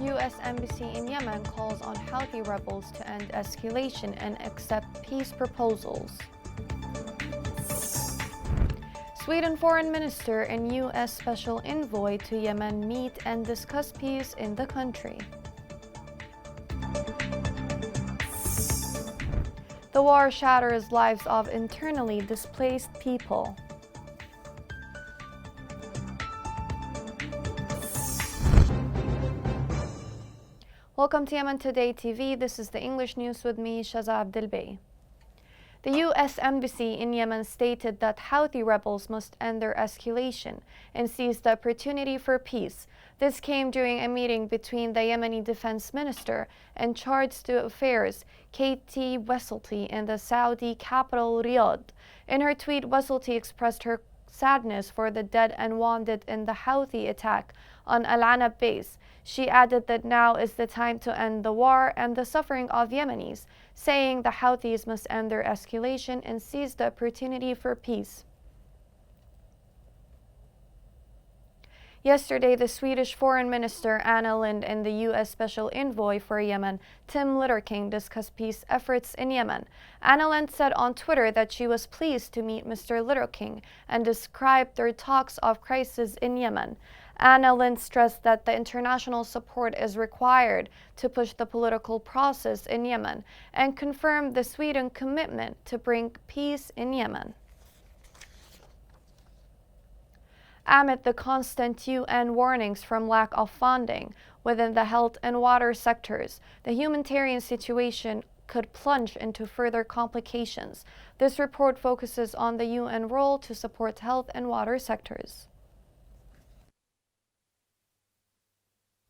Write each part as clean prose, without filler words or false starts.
U.S. Embassy in Yemen calls on Houthi rebels to end escalation and accept peace proposals. Sweden Foreign Minister and U.S. Special Envoy to Yemen meet and discuss peace in the country. The war shatters lives of internally displaced people. Welcome to Yemen Today TV. This is the English news with me, Shaza Abdelbey. The U.S. Embassy in Yemen stated that Houthi rebels must end their escalation and seize the opportunity for peace. This came during a meeting between the Yemeni defense minister and chargé d'affaires Katie Weselty in the Saudi capital Riyadh. In her tweet, Weselty expressed her sadness for the dead and wounded in the Houthi attack on Al-Anab base. She added that now is the time to end the war and the suffering of Yemenis, saying the Houthis must end their escalation and seize the opportunity for peace. Yesterday, the Swedish Foreign Minister Anna Lindh and the U.S. Special Envoy for Yemen, Tim Litterking, discussed peace efforts in Yemen. Anna Lindh said on Twitter that she was pleased to meet Mr. Litterking and described their talks of crisis in Yemen. Anna Lindh stressed that the international support is required to push the political process in Yemen and confirmed the Sweden commitment to bring peace in Yemen. Amid the constant UN warnings from lack of funding within the health and water sectors, the humanitarian situation could plunge into further complications. This report focuses on the UN role to support health and water sectors.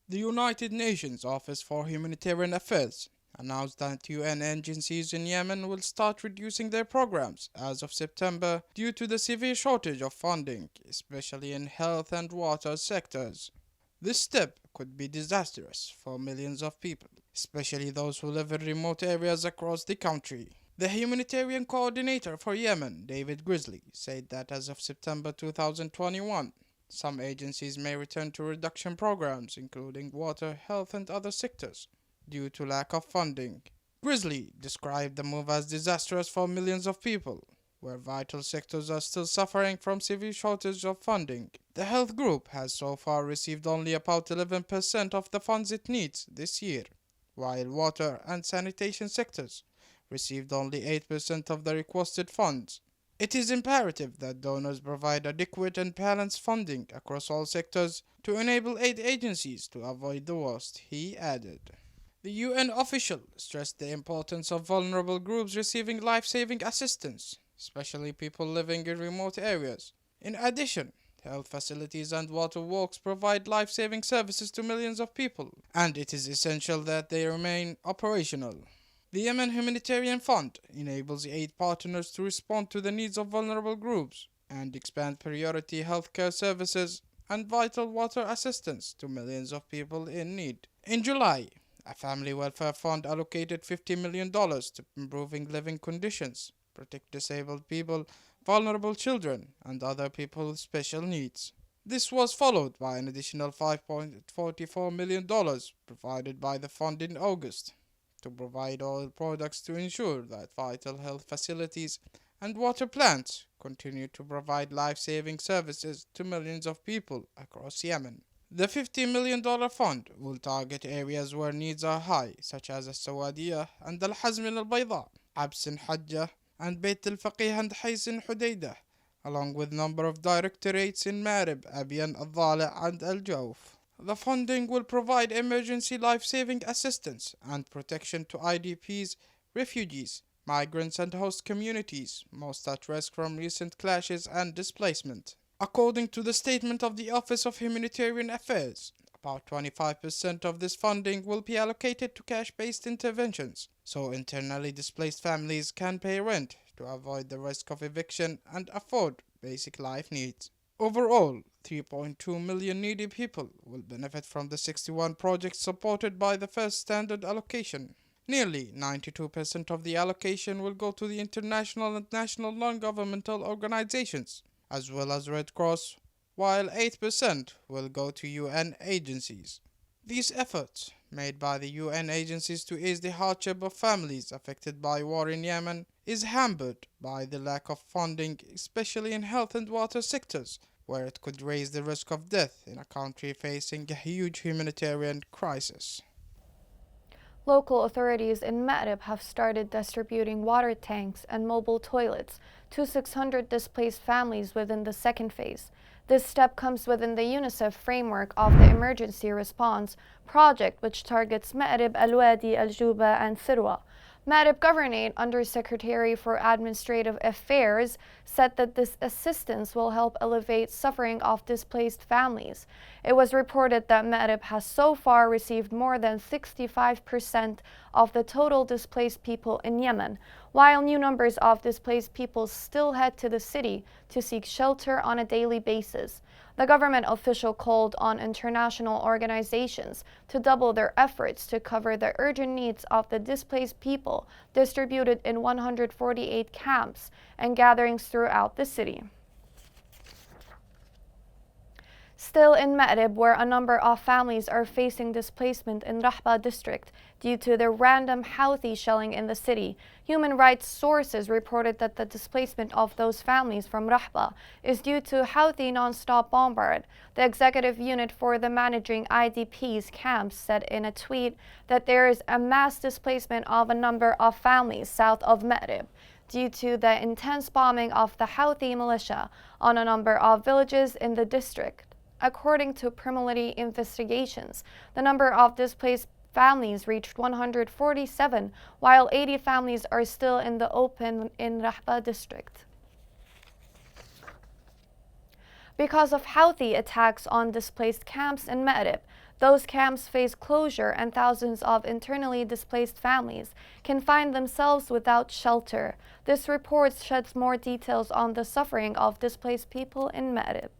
The United Nations Office for Humanitarian Affairs announced that UN agencies in Yemen will start reducing their programs as of September due to the severe shortage of funding, especially in health and water sectors. This step could be disastrous for millions of people, especially those who live in remote areas across the country. The humanitarian coordinator for Yemen, David Grizzly, said that as of September 2021, some agencies may return to reduction programs, including water, health, and other sectors, due to lack of funding. Grizzly described the move as disastrous for millions of people, where vital sectors are still suffering from severe shortage of funding. The health group has so far received only about 11% of the funds it needs this year, while water and sanitation sectors received only 8% of the requested funds. It is imperative that donors provide adequate and balanced funding across all sectors to enable aid agencies to avoid the worst, he added. The UN official stressed the importance of vulnerable groups receiving life-saving assistance, especially people living in remote areas. In addition, health facilities and water works provide life-saving services to millions of people, and it is essential that they remain operational. The Yemen Humanitarian Fund enables aid partners to respond to the needs of vulnerable groups and expand priority healthcare services and vital water assistance to millions of people in need. In July, a family welfare fund allocated $50 million to improving living conditions, protect disabled people, vulnerable children, and other people with special needs. This was followed by an additional $5.44 million provided by the fund in August to provide oil products to ensure that vital health facilities and water plants continue to provide life-saving services to millions of people across Yemen. The $50 million fund will target areas where needs are high, such as Al-Sawadiyah and Al-Hazm al-Bayda, Abs Hajjah, and Beit al-Faqih and Hais Hudaydah, along with a number of directorates in Marib, Abiyan, Al-Dhala, and Al-Jawf. The funding will provide emergency life-saving assistance and protection to IDPs, refugees, migrants, and host communities, most at risk from recent clashes and displacement. According to the statement of the Office of Humanitarian Affairs, about 25% of this funding will be allocated to cash-based interventions, so internally displaced families can pay rent to avoid the risk of eviction and afford basic life needs. Overall, 3.2 million needy people will benefit from the 61 projects supported by the first standard allocation. Nearly 92% of the allocation will go to the international and national non-governmental organizations, as well as Red Cross, while 8% will go to UN agencies. These efforts, made by the UN agencies to ease the hardship of families affected by war in Yemen, is hampered by the lack of funding, especially in health and water sectors, where it could raise the risk of death in a country facing a huge humanitarian crisis. Local authorities in Ma'rib have started distributing water tanks and mobile toilets to 600 displaced families within the second phase. This step comes within the UNICEF framework of the Emergency Response Project, which targets Ma'rib, Al-Wadi, Al-Juba, and Sirwa. Ma'rib Governorate Undersecretary for Administrative Affairs said that this assistance will help alleviate suffering of displaced families. It was reported that Ma'rib has so far received more than 65% of the total displaced people in Yemen, while new numbers of displaced people still head to the city to seek shelter on a daily basis. The government official called on international organizations to double their efforts to cover the urgent needs of the displaced people distributed in 148 camps and gatherings throughout the city. Still in Ma'rib, where a number of families are facing displacement in Rahba district due to the random Houthi shelling in the city, human rights sources reported that the displacement of those families from Rahba is due to Houthi non-stop bombard. The executive unit for the managing IDPs camps said in a tweet that there is a mass displacement of a number of families south of Ma'rib due to the intense bombing of the Houthi militia on a number of villages in the district. According to preliminary investigations, the number of displaced families reached 147, while 80 families are still in the open in Rahba district. Because of Houthi attacks on displaced camps in Ma'rib, those camps face closure and thousands of internally displaced families can find themselves without shelter. This report sheds more details on the suffering of displaced people in Ma'rib.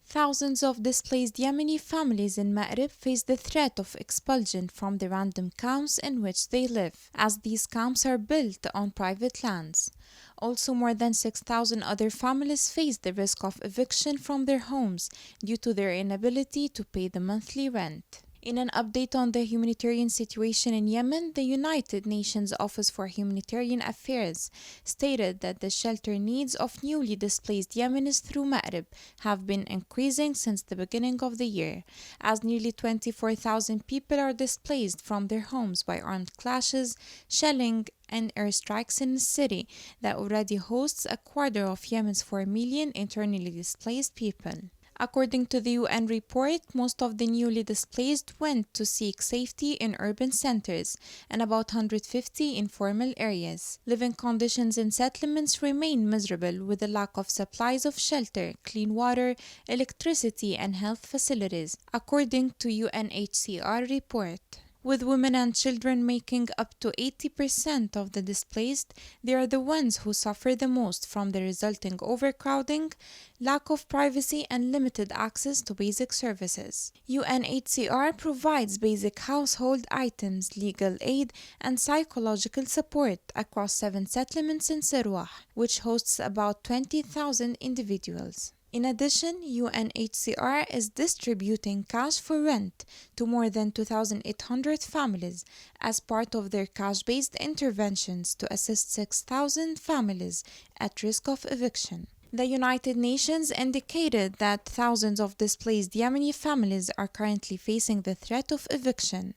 Thousands of displaced Yemeni families in Ma'rib face the threat of expulsion from the random camps in which they live, as these camps are built on private lands. Also, more than 6,000 other families face the risk of eviction from their homes due to their inability to pay the monthly rent. In an update on the humanitarian situation in Yemen, the United Nations Office for Humanitarian Affairs stated that the shelter needs of newly displaced Yemenis through Ma'rib have been increasing since the beginning of the year, as nearly 24,000 people are displaced from their homes by armed clashes, shelling, and airstrikes in a city that already hosts a quarter of Yemen's 4 million internally displaced people. According to the UN report, most of the newly displaced went to seek safety in urban centers and about 150 in informal areas. Living conditions in settlements remain miserable with a lack of supplies of shelter, clean water, electricity, and health facilities, according to UNHCR report. With women and children making up to 80% of the displaced, they are the ones who suffer the most from the resulting overcrowding, lack of privacy, and limited access to basic services. UNHCR provides basic household items, legal aid, and psychological support across 7 settlements in Sirwa, which hosts about 20,000 individuals. In addition, UNHCR is distributing cash for rent to more than 2,800 families as part of their cash-based interventions to assist 6,000 families at risk of eviction. The United Nations indicated that thousands of displaced Yemeni families are currently facing the threat of eviction,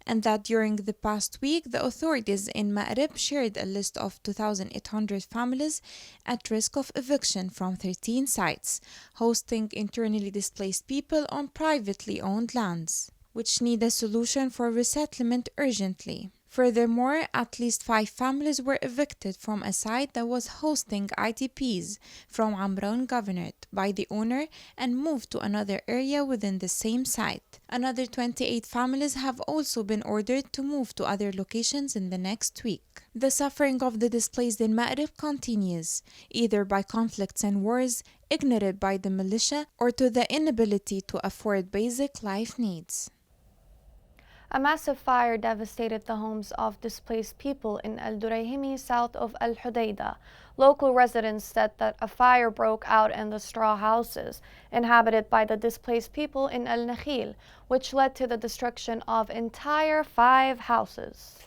and that during the past week, the authorities in Ma'rib shared a list of 2,800 families at risk of eviction from 13 sites, hosting internally displaced people on privately owned lands, which need a solution for resettlement urgently. Furthermore, at least 5 families were evicted from a site that was hosting IDPs from Amran Governorate by the owner and moved to another area within the same site. Another 28 families have also been ordered to move to other locations in the next week. The suffering of the displaced in Ma'rib continues, either by conflicts and wars, ignored by the militia, or to the inability to afford basic life needs. A massive fire devastated the homes of displaced people in Al Durayhimi south of Al Hudaydah, Local residents said that a fire broke out in the straw houses inhabited by the displaced people in El Nakhil, which led to the destruction of entire 5 houses.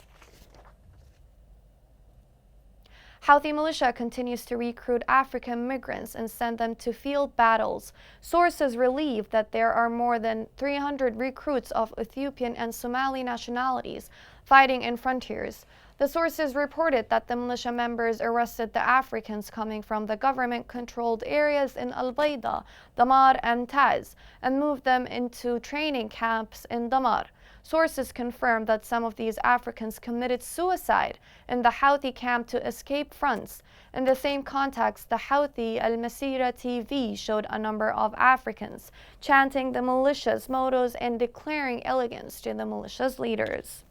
Houthi militia continues to recruit African migrants and send them to field battles. Sources relieve that there are more than 300 recruits of Ethiopian and Somali nationalities fighting in frontiers. The sources reported that the militia members arrested the Africans coming from the government-controlled areas in Al-Baida, Damar, and Taz, and moved them into training camps in Damar. Sources confirmed that some of these Africans committed suicide in the Houthi camp to escape fronts. In the same context, the Houthi Al-Masira TV showed a number of Africans chanting the militia's mottos and declaring allegiance to the militia's leaders.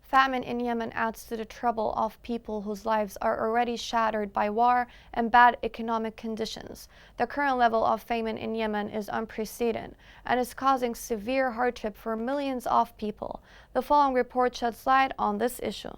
Famine in Yemen adds to the trouble of people whose lives are already shattered by war and bad economic conditions. The current level of famine in Yemen is unprecedented and is causing severe hardship for millions of people. The following report sheds light on this issue.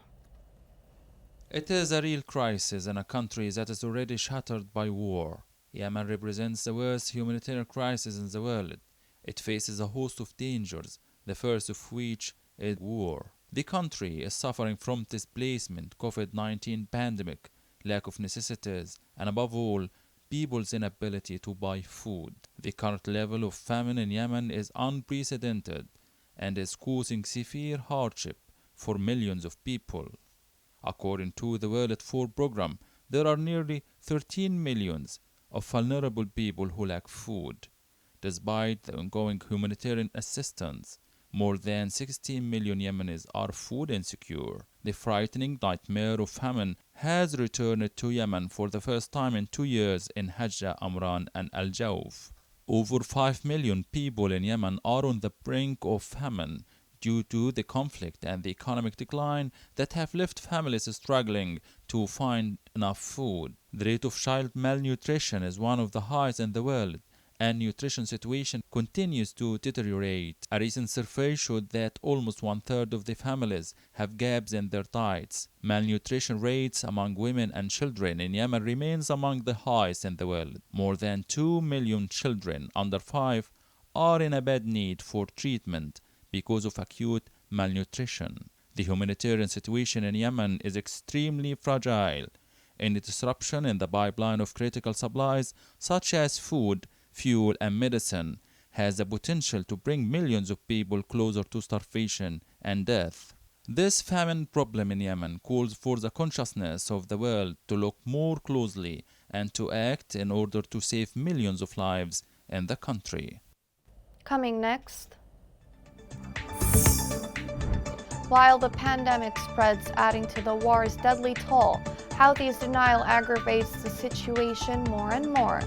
It is a real crisis in a country that is already shattered by war. Yemen represents the worst humanitarian crisis in the world. It faces a host of dangers, the first of which is war. The country is suffering from displacement, COVID-19 pandemic, lack of necessities, and above all, people's inability to buy food. The current level of famine in Yemen is unprecedented and is causing severe hardship for millions of people. According to the World Food Programme, there are nearly 13 million of vulnerable people who lack food. Despite the ongoing humanitarian assistance, more than 16 million Yemenis are food insecure. The frightening nightmare of famine has returned to Yemen for the first time in 2 years in Hajjah, Amran, and Al Jawf. Over 5 million people in Yemen are on the brink of famine due to the conflict and the economic decline that have left families struggling to find enough food. The rate of child malnutrition is one of the highest in the world, and nutrition situation continues to deteriorate. A recent survey showed that almost 1/3 of the families have gaps in their diets. Malnutrition rates among women and children in Yemen remains among the highest in the world. More than 2 million children under 5 are in a bad need for treatment because of acute malnutrition. The humanitarian situation in Yemen is extremely fragile. Any disruption in the pipeline of critical supplies such as food, fuel, and medicine has the potential to bring millions of people closer to starvation and death. This famine problem in Yemen calls for the consciousness of the world to look more closely and to act in order to save millions of lives in the country. Coming next. While the pandemic spreads, adding to the war's deadly toll, Houthis' denial aggravates the situation more and more.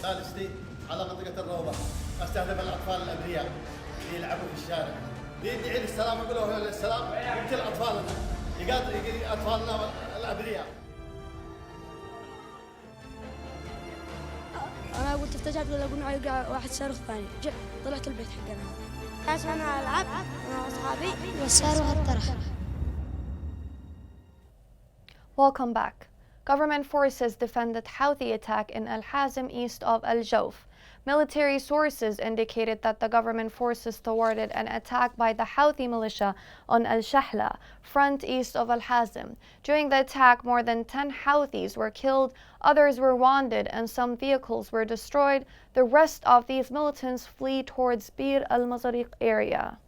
ثالث على منطقة الروضة استهدف الأطفال الأبرياء اللي يلعبوا في الشارع. بيدعي للسلام يقولوا للسلام يقتل أطفالنا يقتل أطفالنا الأبرياء. أنا قلت افتجعت ولا قلنا يقع واحد صاروخ ثاني. طلعت البيت حقنا. عشان انا العب انا واصحابي والصاروخ الطرح. Welcome back. Government forces defended Houthi attack in Al Hazm east of Al Jawf. Military sources indicated that the government forces thwarted an attack by the Houthi militia on Al Shahla, front east of Al Hazm. During the attack, more than 10 Houthis were killed, others were wounded, and some vehicles were destroyed. The rest of these militants flee towards Bir al-Mazariq area.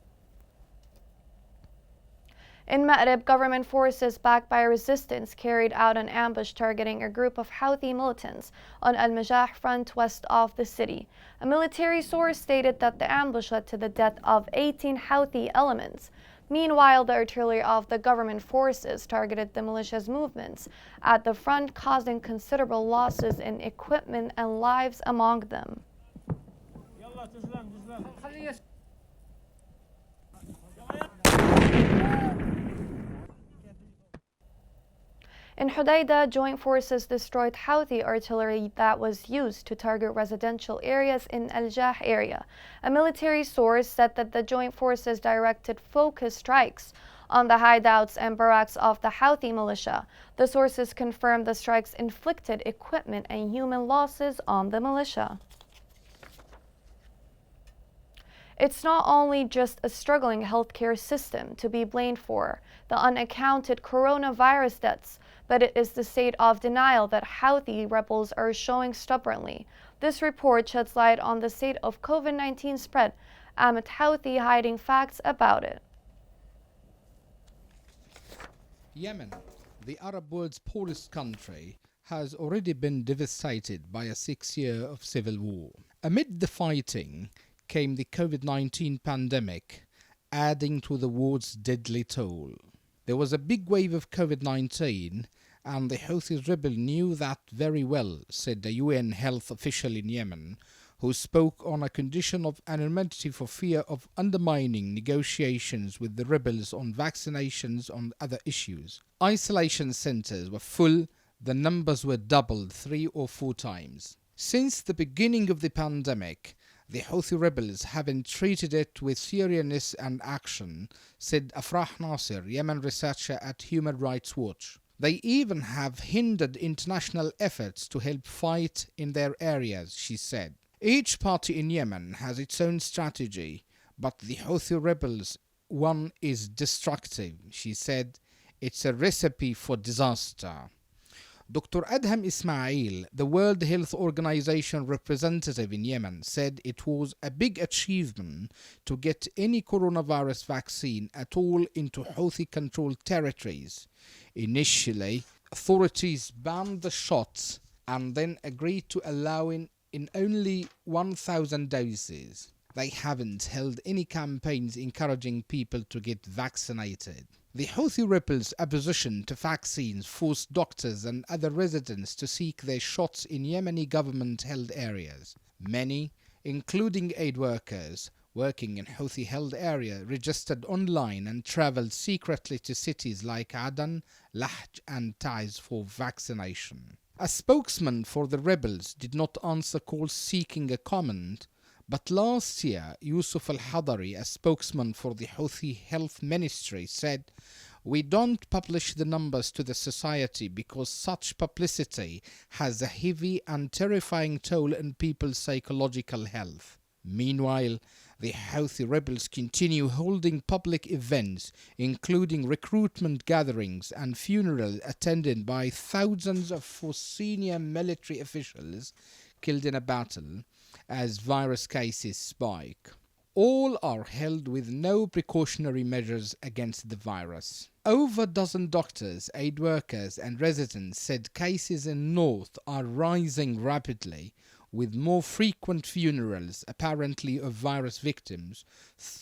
In Ma'rib, government forces backed by resistance carried out an ambush targeting a group of Houthi militants on Al-Majah front west of the city. A military source stated that the ambush led to the death of 18 Houthi elements. Meanwhile, the artillery of the government forces targeted the militia's movements at the front, causing considerable losses in equipment and lives among them. In Hudaydah, joint forces destroyed Houthi artillery that was used to target residential areas in Al-Jah area. A military source said that the joint forces directed focused strikes on the hideouts and barracks of the Houthi militia. The sources confirmed the strikes inflicted equipment and human losses on the militia. It's not only just a struggling healthcare system to be blamed for the unaccounted coronavirus deaths, but it is the state of denial that Houthi rebels are showing stubbornly. This report sheds light on the state of COVID-19 spread amid Houthi hiding facts about it. Yemen, the Arab world's poorest country, has already been devastated by a 6 year of civil war. Amid the fighting came the COVID-19 pandemic, adding to the war's deadly toll. There was a big wave of COVID-19, and the Houthi rebel knew that very well, said a UN health official in Yemen, who spoke on a condition of anonymity for fear of undermining negotiations with the rebels on vaccinations and other issues. Isolation centers were full, the numbers were doubled 3 or 4 times. Since the beginning of the pandemic, the Houthi rebels haven't treated it with seriousness and action, said Afrah Nasser, Yemen researcher at Human Rights Watch. They even have hindered international efforts to help fight in their areas, she said. Each party in Yemen has its own strategy, but the Houthi rebels' one is destructive, she said. It's a recipe for disaster. Dr. Adham Ismail, the World Health Organization representative in Yemen, said it was a big achievement to get any coronavirus vaccine at all into Houthi-controlled territories. Initially, authorities banned the shots and then agreed to allowing in only 1,000 doses. They haven't held any campaigns encouraging people to get vaccinated. The Houthi rebels' opposition to vaccines forced doctors and other residents to seek their shots in Yemeni government-held areas. Many, including aid workers working in Houthi-held areas, registered online and traveled secretly to cities like Adan, Lahj and Taiz for vaccination. A spokesman for the rebels did not answer calls seeking a comment, but last year, Yusuf al-Hadari, a spokesman for the Houthi Health Ministry, said, "We don't publish the numbers to the society because such publicity has a heavy and terrifying toll on people's psychological health." Meanwhile, the Houthi rebels continue holding public events, including recruitment gatherings and funerals attended by thousands of senior military officials killed in a battle, as virus cases spike. All are held with no precautionary measures against the virus. Over a dozen doctors, aid workers and residents said cases in North are rising rapidly, with more frequent funerals apparently of virus victims,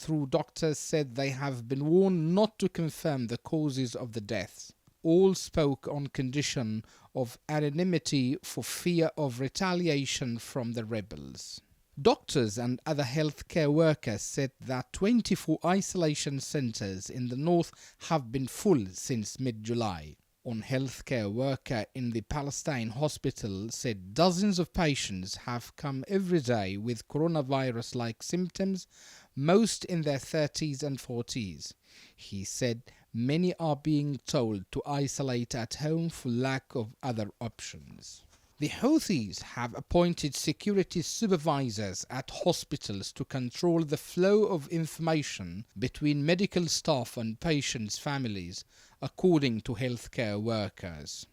though doctors said they have been warned not to confirm the causes of the deaths. All spoke on condition of anonymity for fear of retaliation from the rebels. Doctors and other healthcare workers said that 24 isolation centers in the north have been full since mid-July. on healthcare worker in the Palestine hospital, said dozens of patients have come every day with coronavirus-like symptoms, most in their 30s and 40s. He said many are being told to isolate at home for lack of other options. The Houthis have appointed security supervisors at hospitals to control the flow of information between medical staff and patients' families, according to healthcare workers.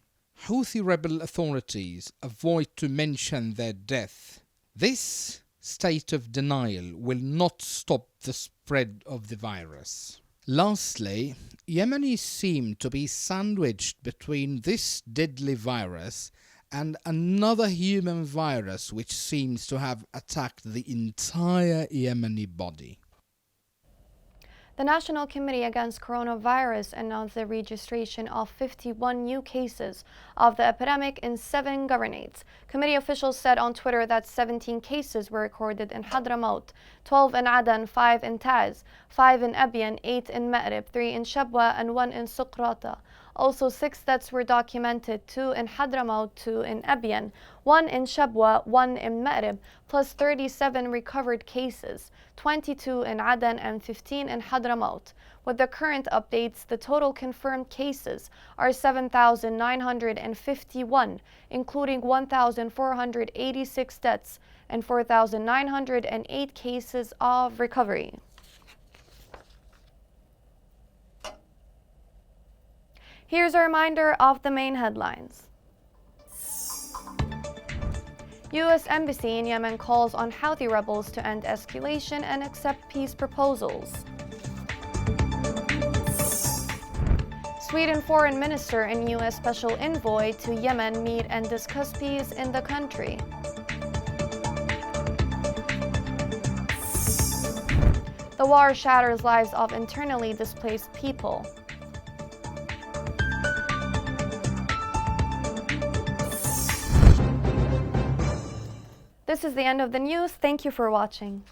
Houthi rebel authorities avoid to mention their death. This state of denial will not stop the spread of the virus. Lastly, Yemenis seem to be sandwiched between this deadly virus and another human virus which seems to have attacked the entire Yemeni body. The National Committee Against Coronavirus announced the registration of 51 new cases of the epidemic in 7 governorates. Committee officials said on Twitter that 17 cases were recorded in Hadramaut, 12 in Aden, 5 in Taz, 5 in Ebyan, 8 in Ma'rib, 3 in Shabwa, and 1 in Suqrata. Also, 6 deaths were documented, 2 in Hadramaut, 2 in Ebyan, 1 in Shabwa, 1 in Ma'rib, plus 37 recovered cases, 22 in Aden and 15 in Hadramaut. With the current updates, the total confirmed cases are 7,951, including 1,486 deaths and 4,908 cases of recovery. Here's a reminder of the main headlines. U.S. Embassy in Yemen calls on Houthi rebels to end escalation and accept peace proposals. Sweden Foreign Minister and U.S. Special Envoy to Yemen meet and discuss peace in the country. The war shatters lives of internally displaced people. This is the end of the news. Thank you for watching.